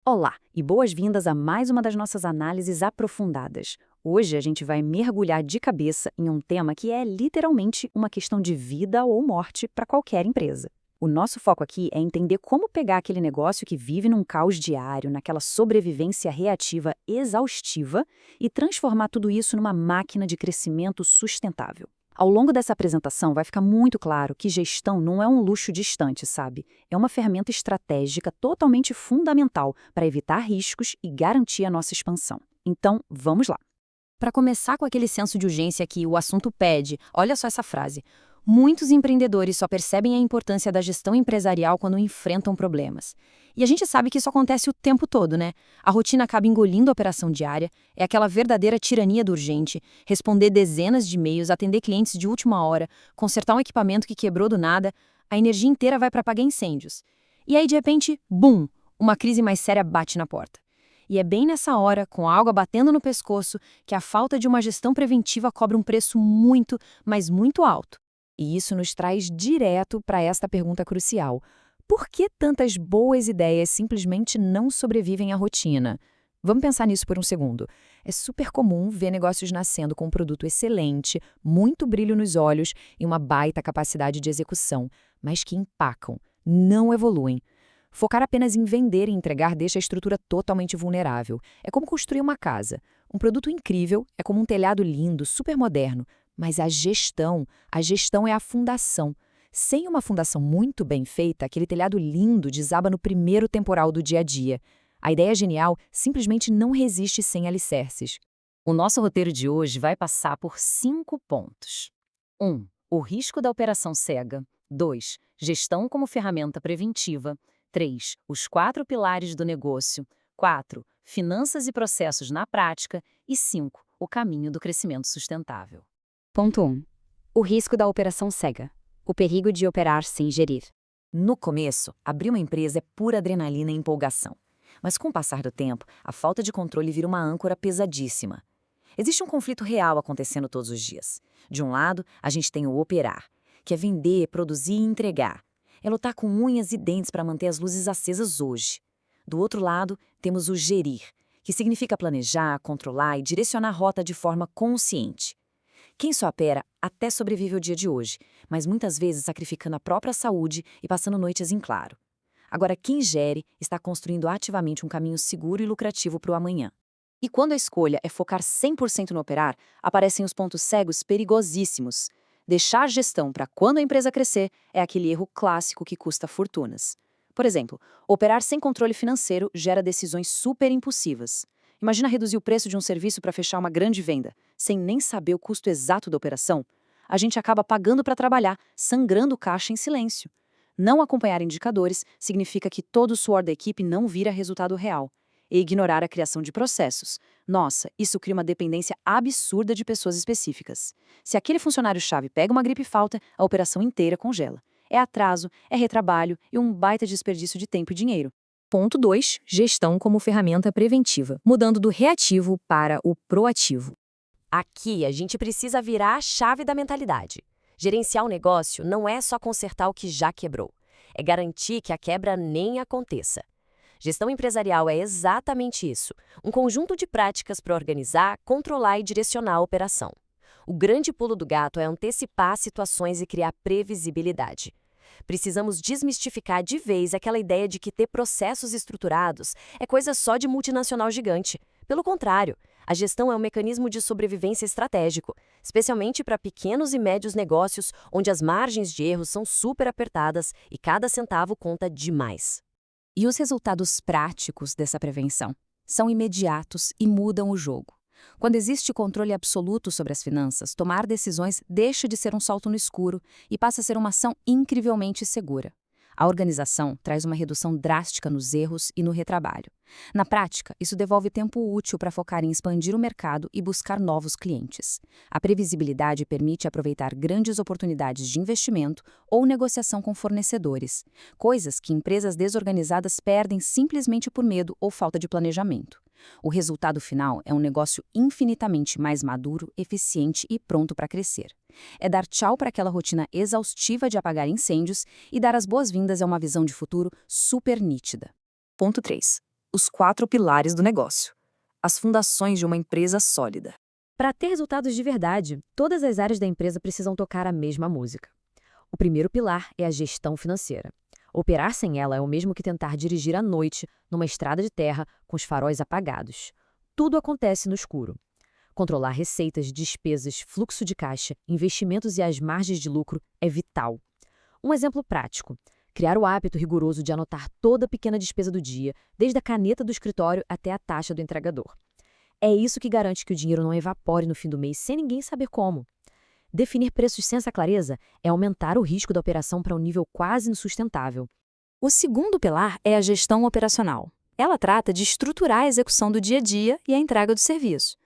Olá e boas-vindas a mais uma das nossas análises aprofundadas. Hoje a gente vai mergulhar de cabeça em um tema que é literalmente uma questão de vida ou morte para qualquer empresa. O nosso foco aqui é entender como pegar aquele negócio que vive num caos diário, naquela sobrevivência reativa exaustiva e transformar tudo isso numa máquina de crescimento sustentável. Ao longo dessa apresentação vai ficar muito claro que gestão não é um luxo distante, sabe? É uma ferramenta estratégica totalmente fundamental para evitar riscos e garantir a nossa expansão. Então, vamos lá. Para começar com aquele senso de urgência que o assunto pede, olha só essa frase. Muitos empreendedores só percebem a importância da gestão empresarial quando enfrentam problemas. E a gente sabe que isso acontece o tempo todo, né? A rotina acaba engolindo a operação diária, é aquela verdadeira tirania do urgente, responder dezenas de e-mails, atender clientes de última hora, consertar um equipamento que quebrou do nada, a energia inteira vai para apagar incêndios. E aí, de repente, bum, uma crise mais séria bate na porta. E é bem nessa hora, com a água batendo no pescoço, que a falta de uma gestão preventiva cobra um preço muito, mas muito alto. E isso nos traz direto para esta pergunta crucial. Por que tantas boas ideias simplesmente não sobrevivem à rotina? Vamos pensar nisso por um segundo. É super comum ver negócios nascendo com um produto excelente, muito brilho nos olhos e uma baita capacidade de execução, mas que empacam, não evoluem. Focar apenas em vender e entregar deixa a estrutura totalmente vulnerável. É como construir uma casa. Um produto incrível é como um telhado lindo, super moderno, mas a gestão é a fundação. Sem uma fundação muito bem feita, aquele telhado lindo desaba no primeiro temporal do dia a dia. A ideia genial simplesmente não resiste sem alicerces. O nosso roteiro de hoje vai passar por 5 pontos. 1. O risco da operação cega. 2. Gestão como ferramenta preventiva. 3. Os 4 pilares do negócio. 4. Finanças e processos na prática. E 5. O caminho do crescimento sustentável. Ponto 1. O risco da operação cega. O perigo de operar sem gerir. No começo, abrir uma empresa é pura adrenalina e empolgação. Mas com o passar do tempo, a falta de controle vira uma âncora pesadíssima. Existe um conflito real acontecendo todos os dias. De um lado, a gente tem o operar, que é vender, produzir e entregar. É lutar com unhas e dentes para manter as luzes acesas hoje. Do outro lado, temos o gerir, que significa planejar, controlar e direcionar a rota de forma consciente. Quem só opera até sobrevive ao dia de hoje, mas muitas vezes sacrificando a própria saúde e passando noites em claro. Agora, quem gere está construindo ativamente um caminho seguro e lucrativo para o amanhã. E quando a escolha é focar 100% no operar, aparecem os pontos cegos perigosíssimos. Deixar gestão para quando a empresa crescer é aquele erro clássico que custa fortunas. Por exemplo, operar sem controle financeiro gera decisões super impulsivas. Imagina reduzir o preço de um serviço para fechar uma grande venda, sem nem saber o custo exato da operação. A gente acaba pagando para trabalhar, sangrando caixa em silêncio. Não acompanhar indicadores significa que todo o suor da equipe não vira resultado real. E ignorar a criação de processos. Nossa, isso cria uma dependência absurda de pessoas específicas. Se aquele funcionário-chave pega uma gripe e falta, a operação inteira congela. É atraso, é retrabalho e um baita desperdício de tempo e dinheiro. Ponto 2. Gestão como ferramenta preventiva, mudando do reativo para o proativo. Aqui a gente precisa virar a chave da mentalidade. Gerenciar o negócio não é só consertar o que já quebrou, é garantir que a quebra nem aconteça. Gestão empresarial é exatamente isso, um conjunto de práticas para organizar, controlar e direcionar a operação. O grande pulo do gato é antecipar situações e criar previsibilidade. Precisamos desmistificar de vez aquela ideia de que ter processos estruturados é coisa só de multinacional gigante. Pelo contrário, a gestão é um mecanismo de sobrevivência estratégico, especialmente para pequenos e médios negócios onde as margens de erro são super apertadas e cada centavo conta demais. E os resultados práticos dessa prevenção são imediatos e mudam o jogo. Quando existe controle absoluto sobre as finanças, tomar decisões deixa de ser um salto no escuro e passa a ser uma ação incrivelmente segura. A organização traz uma redução drástica nos erros e no retrabalho. Na prática, isso devolve tempo útil para focar em expandir o mercado e buscar novos clientes. A previsibilidade permite aproveitar grandes oportunidades de investimento ou negociação com fornecedores, coisas que empresas desorganizadas perdem simplesmente por medo ou falta de planejamento. O resultado final é um negócio infinitamente mais maduro, eficiente e pronto para crescer. É dar tchau para aquela rotina exaustiva de apagar incêndios e dar as boas-vindas a uma visão de futuro super nítida. Ponto 3. os 4 pilares do negócio. As fundações de uma empresa sólida. Para ter resultados de verdade, todas as áreas da empresa precisam tocar a mesma música. O primeiro pilar é a gestão financeira. Operar sem ela é o mesmo que tentar dirigir à noite numa estrada de terra com os faróis apagados. Tudo acontece no escuro. Controlar receitas, despesas, fluxo de caixa, investimentos e as margens de lucro é vital. Um exemplo prático: criar o hábito rigoroso de anotar toda a pequena despesa do dia, desde a caneta do escritório até a taxa do entregador. É isso que garante que o dinheiro não evapore no fim do mês sem ninguém saber como. Definir preços sem essa clareza é aumentar o risco da operação para um nível quase insustentável. O segundo pilar é a gestão operacional. Ela trata de estruturar a execução do dia a dia e a entrega do serviço.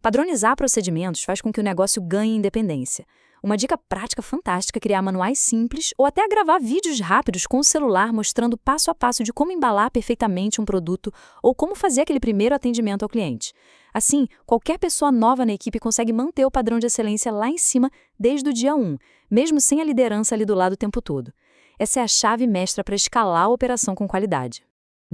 Padronizar procedimentos faz com que o negócio ganhe independência. Uma dica prática fantástica é criar manuais simples ou até gravar vídeos rápidos com o celular mostrando passo a passo de como embalar perfeitamente um produto ou como fazer aquele primeiro atendimento ao cliente. Assim, qualquer pessoa nova na equipe consegue manter o padrão de excelência lá em cima desde o dia 1, mesmo sem a liderança ali do lado o tempo todo. Essa é a chave mestra para escalar a operação com qualidade.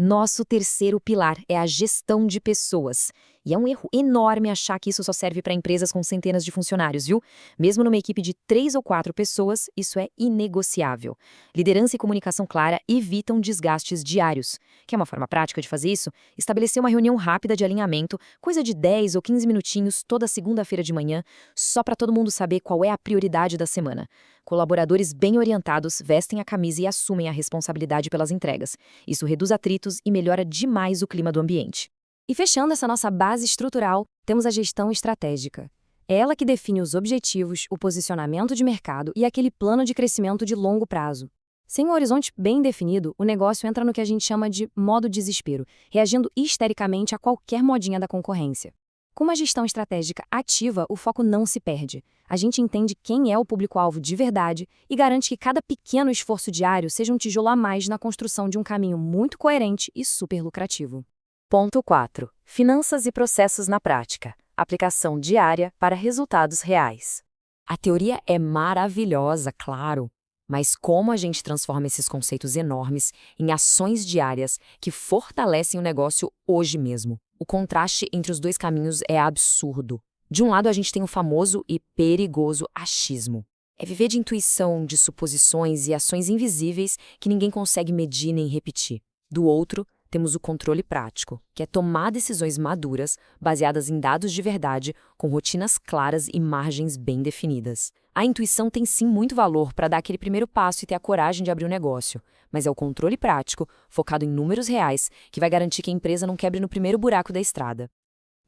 Nosso terceiro pilar é a gestão de pessoas. E é um erro enorme achar que isso só serve para empresas com centenas de funcionários, viu? Mesmo numa equipe de 3 ou 4 pessoas, isso é inegociável. Liderança e comunicação clara evitam desgastes diários. Quer uma forma prática de fazer isso? Estabelecer uma reunião rápida de alinhamento, coisa de 10 ou 15 minutinhos toda segunda-feira de manhã, só para todo mundo saber qual é a prioridade da semana. Colaboradores bem orientados vestem a camisa e assumem a responsabilidade pelas entregas. Isso reduz atritos e melhora demais o clima do ambiente. E fechando essa nossa base estrutural, temos a gestão estratégica. É ela que define os objetivos, o posicionamento de mercado e aquele plano de crescimento de longo prazo. Sem um horizonte bem definido, o negócio entra no que a gente chama de modo desespero, reagindo histericamente a qualquer modinha da concorrência. Com uma gestão estratégica ativa, o foco não se perde. A gente entende quem é o público-alvo de verdade e garante que cada pequeno esforço diário seja um tijolo a mais na construção de um caminho muito coerente e super lucrativo. Ponto 4. Finanças e processos na prática. Aplicação diária para resultados reais. A teoria é maravilhosa, claro, mas como a gente transforma esses conceitos enormes em ações diárias que fortalecem o negócio hoje mesmo? O contraste entre os dois caminhos é absurdo. De um lado, a gente tem o famoso e perigoso achismo. É viver de intuição, de suposições e ações invisíveis que ninguém consegue medir nem repetir. Do outro, temos o controle prático, que é tomar decisões maduras, baseadas em dados de verdade, com rotinas claras e margens bem definidas. A intuição tem sim muito valor para dar aquele primeiro passo e ter a coragem de abrir o negócio, mas é o controle prático, focado em números reais, que vai garantir que a empresa não quebre no primeiro buraco da estrada.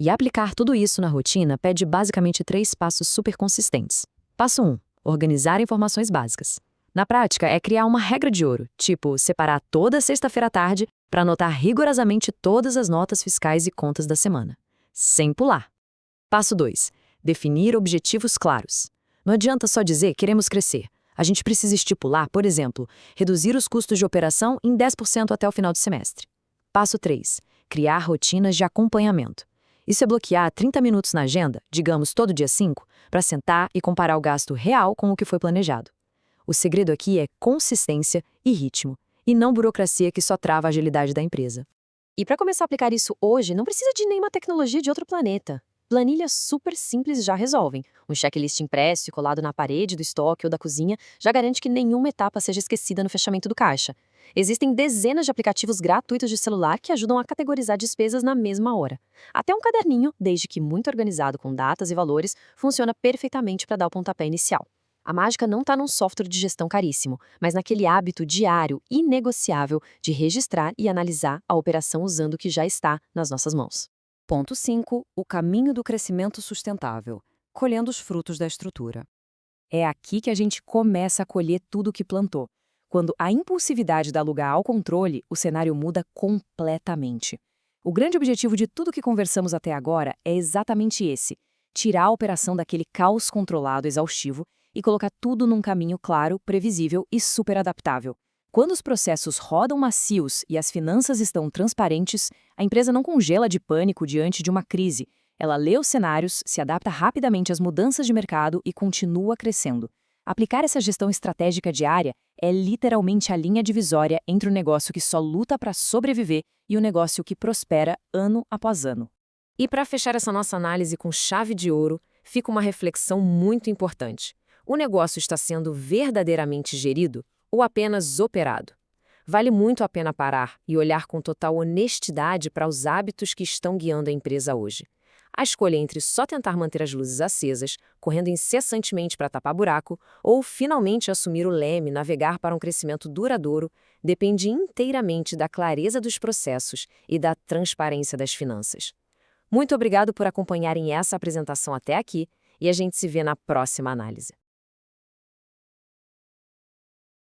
E aplicar tudo isso na rotina pede basicamente 3 passos super consistentes. Passo 1. Organizar informações básicas. Na prática, é criar uma regra de ouro, tipo separar toda sexta-feira à tarde para anotar rigorosamente todas as notas fiscais e contas da semana, sem pular. Passo 2. Definir objetivos claros. Não adianta só dizer queremos crescer. A gente precisa estipular, por exemplo, reduzir os custos de operação em 10% até o final do semestre. Passo 3. Criar rotinas de acompanhamento. Isso é bloquear 30 minutos na agenda, digamos todo dia 5, para sentar e comparar o gasto real com o que foi planejado. O segredo aqui é consistência e ritmo, e não burocracia que só trava a agilidade da empresa. E para começar a aplicar isso hoje, não precisa de nenhuma tecnologia de outro planeta. Planilhas super simples já resolvem. Um checklist impresso e colado na parede do estoque ou da cozinha já garante que nenhuma etapa seja esquecida no fechamento do caixa. Existem dezenas de aplicativos gratuitos de celular que ajudam a categorizar despesas na mesma hora. Até um caderninho, desde que muito organizado com datas e valores, funciona perfeitamente para dar o pontapé inicial. A mágica não está num software de gestão caríssimo, mas naquele hábito diário, inegociável, de registrar e analisar a operação usando o que já está nas nossas mãos. Ponto 5. O caminho do crescimento sustentável, colhendo os frutos da estrutura. É aqui que a gente começa a colher tudo o que plantou. Quando a impulsividade dá lugar ao controle, o cenário muda completamente. O grande objetivo de tudo que conversamos até agora é exatamente esse: tirar a operação daquele caos controlado exaustivo e colocar tudo num caminho claro, previsível e super adaptável. Quando os processos rodam macios e as finanças estão transparentes, a empresa não congela de pânico diante de uma crise. Ela lê os cenários, se adapta rapidamente às mudanças de mercado e continua crescendo. Aplicar essa gestão estratégica diária é literalmente a linha divisória entre o negócio que só luta para sobreviver e o negócio que prospera ano após ano. E para fechar essa nossa análise com chave de ouro, fica uma reflexão muito importante. O negócio está sendo verdadeiramente gerido ou apenas operado? Vale muito a pena parar e olhar com total honestidade para os hábitos que estão guiando a empresa hoje. A escolha entre só tentar manter as luzes acesas, correndo incessantemente para tapar buraco, ou finalmente assumir o leme e navegar para um crescimento duradouro, depende inteiramente da clareza dos processos e da transparência das finanças. Muito obrigado por acompanharem essa apresentação até aqui e a gente se vê na próxima análise.